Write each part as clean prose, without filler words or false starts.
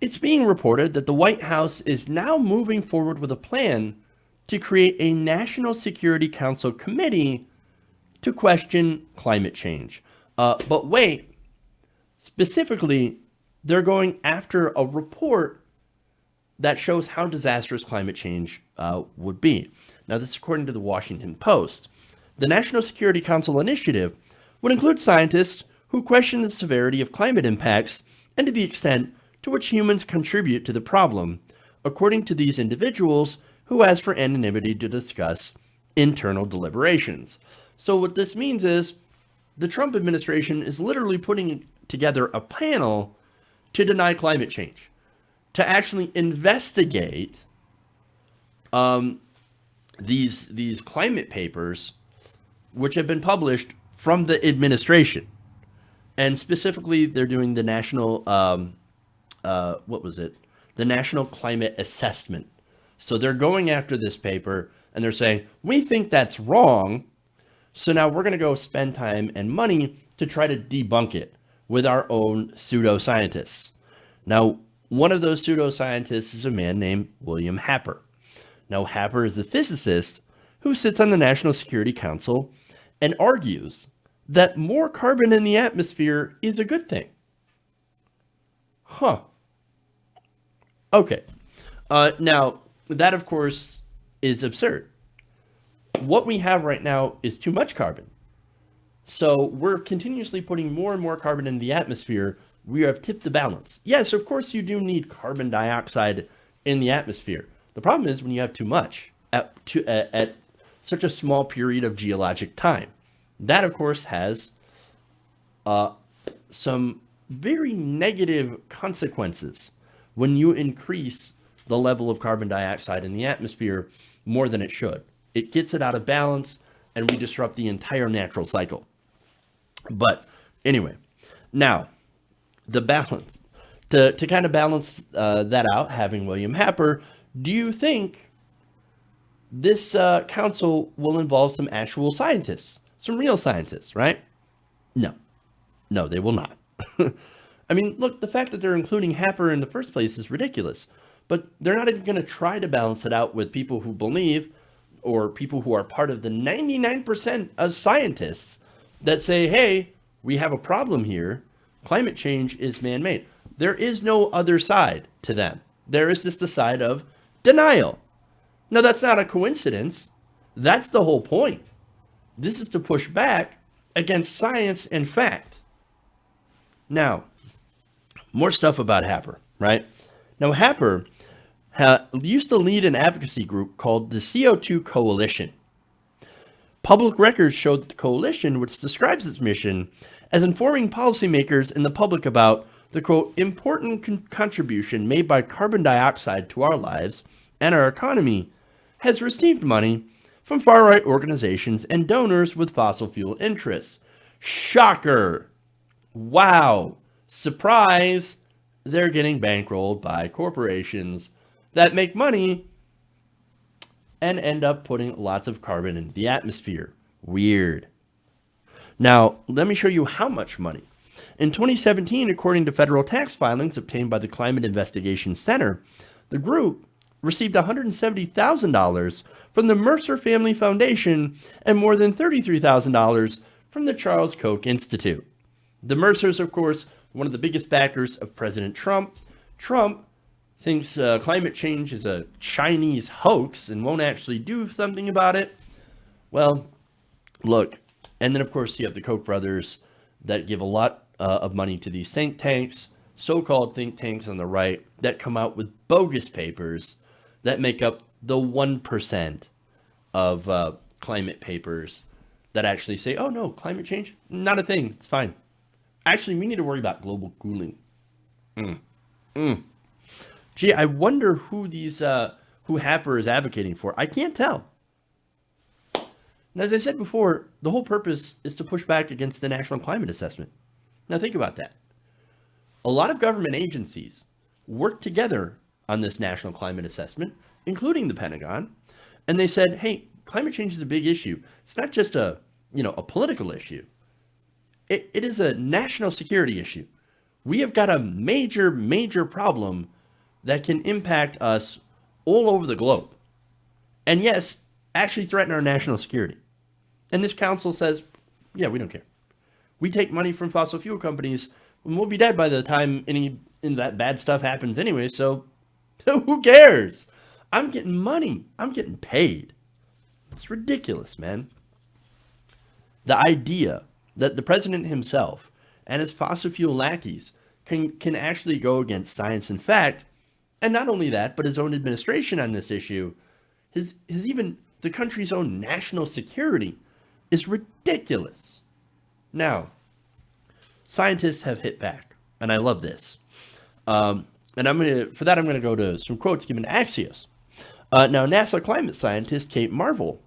It's being reported that the White House is now moving forward with a plan to create a National Security Council committee to question climate change. But wait, specifically, they're going after a report that shows how disastrous climate change would be. Now, this is according to the Washington Post. The National Security Council initiative would include scientists who question the severity of climate impacts and to the extent to which humans contribute to the problem, according to these individuals who asked for anonymity to discuss internal deliberations. So, what this means is the Trump administration is literally putting together a panel to deny climate change, to actually investigate these climate papers which have been published from the administration, and specifically they're doing the national what was it? The National Climate Assessment. So they're going after this paper and they're saying we think that's wrong. So now we're going to go spend time and money to try to debunk it with our own pseudoscientists. Now, one of those pseudoscientists is a man named William Happer. Now, Happer is the physicist who sits on the National Security Council and argues that more carbon in the atmosphere is a good thing. Huh. Okay. Now, that, of course, is absurd. What we have right now is too much carbon. So we're continuously putting more and more carbon in the atmosphere. We have tipped the balance. Yes, of course, you do need carbon dioxide in the atmosphere. The problem is when you have too much at such a small period of geologic time. That, of course, has some very negative consequences when you increase the level of carbon dioxide in the atmosphere more than it should. It gets it out of balance and we disrupt the entire natural cycle. But anyway, now the balance. To kind of balance that out, having William Happer, do you think this council will involve some actual scientists, some real scientists, right? No. No, they will not. I mean, look, the fact that they're including Happer in the first place is ridiculous. But they're not even going to try to balance it out with people who believe or people who are part of the 99% of scientists that say, hey, we have a problem here. Climate change is man-made. There is no other side to them. There is just the side of denial. Now, that's not a coincidence. That's the whole point. This is to push back against science and fact. Now, more stuff about Happer, right? Now, Happer used to lead an advocacy group called the CO2 Coalition. Public records show that the coalition, which describes its mission as informing policymakers and the public about the, quote, important contribution made by carbon dioxide to our lives and our economy, has received money from far-right organizations and donors with fossil fuel interests. Shocker! Wow! Surprise! They're getting bankrolled by corporations that make money and end up putting lots of carbon into the atmosphere. Weird. Now, let me show you how much money. In 2017, according to federal tax filings obtained by the Climate Investigation Center, the group received $170,000 from the Mercer Family Foundation and more than $33,000 from the Charles Koch Institute. The Mercers, of course, one of the biggest backers of President Trump. Trump thinks climate change is a Chinese hoax and won't actually do something about it. Well, look, and then of course you have the Koch brothers that give a lot of money to these think tanks, so-called think tanks on the right that come out with bogus papers that make up the 1% of climate papers that actually say, oh no, climate change, not a thing, it's fine. Actually, we need to worry about global cooling. Gee, I wonder who Happer is advocating for. I can't tell. And as I said before, the whole purpose is to push back against the National Climate Assessment. Now think about that. A lot of government agencies work together on this National Climate Assessment, including the Pentagon, and they said, hey, climate change is a big issue. It's not just a political issue. It is a national security issue. We have got a major, major problem that can impact us all over the globe. And yes, actually threaten our national security. And this council says, yeah, we don't care. We take money from fossil fuel companies, and we'll be dead by the time any that bad stuff happens anyway, so who cares? I'm getting money. I'm getting paid. It's ridiculous, man. The idea that the president himself and his fossil fuel lackeys can actually go against science and fact, and not only that, but his own administration on this issue, his even the country's own national security is ridiculous. Now, scientists have hit back, and I love this. And I'm gonna go to some quotes given to Axios. Now, NASA climate scientist Kate Marvel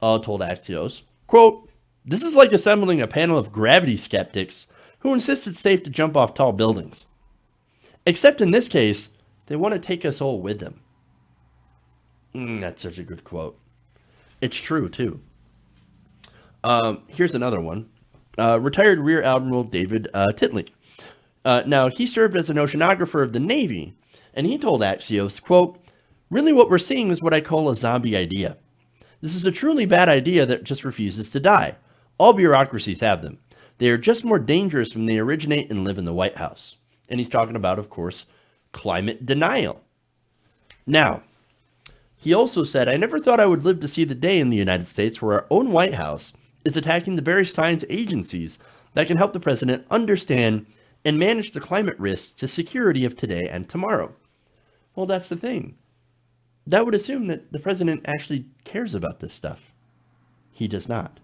told Axios, quote, "This is like assembling a panel of gravity skeptics who insist it's safe to jump off tall buildings. Except in this case, they want to take us all with them." That's such a good quote. It's true, too. Here's another one. Retired Rear Admiral David Titley. Now, he served as an oceanographer of the Navy, and he told Axios, quote, "Really what we're seeing is what I call a zombie idea. This is a truly bad idea that just refuses to die. All bureaucracies have them. They are just more dangerous when they originate and live in the White House." And he's talking about, of course, climate denial. Now, he also said, "I never thought I would live to see the day in the United States where our own White House is attacking the very science agencies that can help the president understand and manage the climate risks to security of today and tomorrow." Well, that's the thing. That would assume that the president actually cares about this stuff. He does not.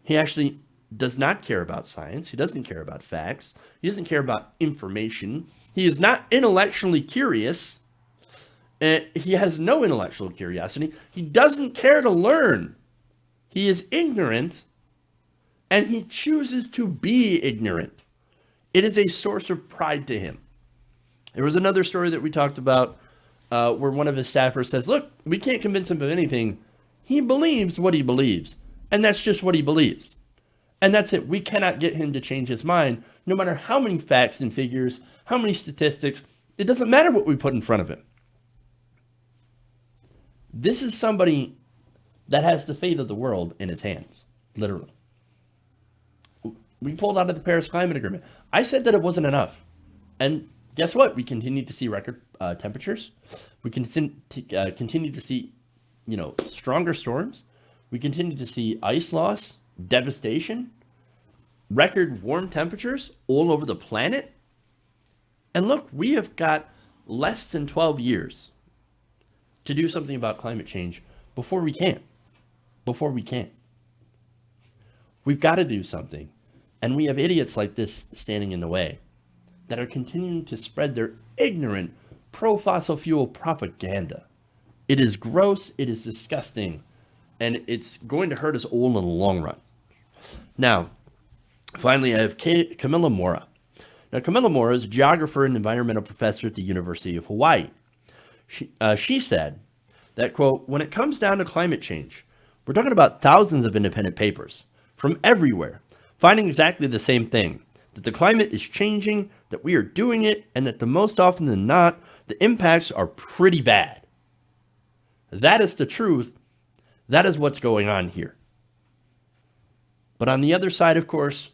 He actually does not care about science. He doesn't care about facts. He doesn't care about information. He is not intellectually curious. He has no intellectual curiosity. He doesn't care to learn. He is ignorant, and he chooses to be ignorant. It is a source of pride to him. There was another story that we talked about where one of his staffers says, look, we can't convince him of anything. He believes what he believes, and that's just what he believes. And that's it. We cannot get him to change his mind, no matter how many facts and figures, how many statistics. It doesn't matter what we put in front of him. This is somebody that has the fate of the world in his hands, literally. We pulled out of the Paris Climate Agreement. I said that it wasn't enough. And guess what? We continue to see record temperatures. We continue to see, stronger storms. We continue to see ice loss, devastation, record warm temperatures all over the planet. And look, we have got less than 12 years to do something about climate change before we can. We've got to do something. And we have idiots like this standing in the way that are continuing to spread their ignorant pro-fossil fuel propaganda. It is gross, it is disgusting, and it's going to hurt us all in the long run. Now, finally, I have Camilla Mora. Now, Camilla Mora is a geographer and environmental professor at the University of Hawaii. She said that, quote, "When it comes down to climate change, we're talking about thousands of independent papers from everywhere, finding exactly the same thing, that the climate is changing, that we are doing it, and that the most often than not, the impacts are pretty bad. That is the truth. That is what's going on here." But on the other side, of course,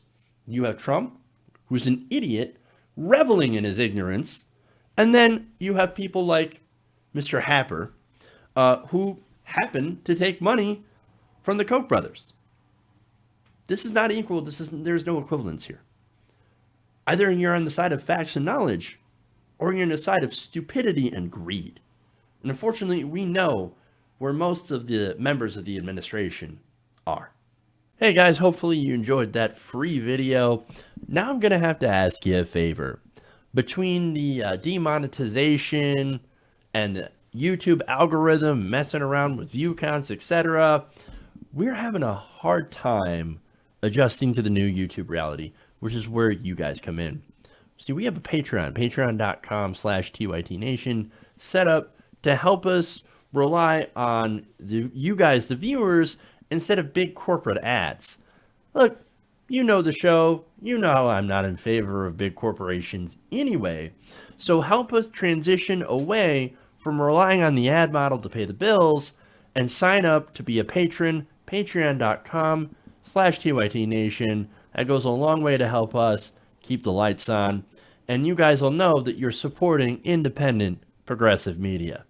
you have Trump, who's an idiot, reveling in his ignorance, and then you have people like Mr. Happer, who happen to take money from the Koch brothers. This is not equal. There's no equivalence here. Either you're on the side of facts and knowledge, or you're on the side of stupidity and greed. And unfortunately, we know where most of the members of the administration are. Hey guys, hopefully you enjoyed that free video. Now I'm going to have to ask you a favor. Between the demonetization and the YouTube algorithm messing around with view counts, etc., we're having a hard time adjusting to the new YouTube reality, which is where you guys come in. See, we have a Patreon, patreon.com/TYTNation, set up to help us rely on you guys, the viewers, instead of big corporate ads. Look, You know the show. You know how I'm not in favor of big corporations anyway. So help us transition away from relying on the ad model to pay the bills and sign up to be a patron, patreon.com/TYTNation. That goes a long way to help us keep the lights on. And you guys will know that you're supporting independent progressive media.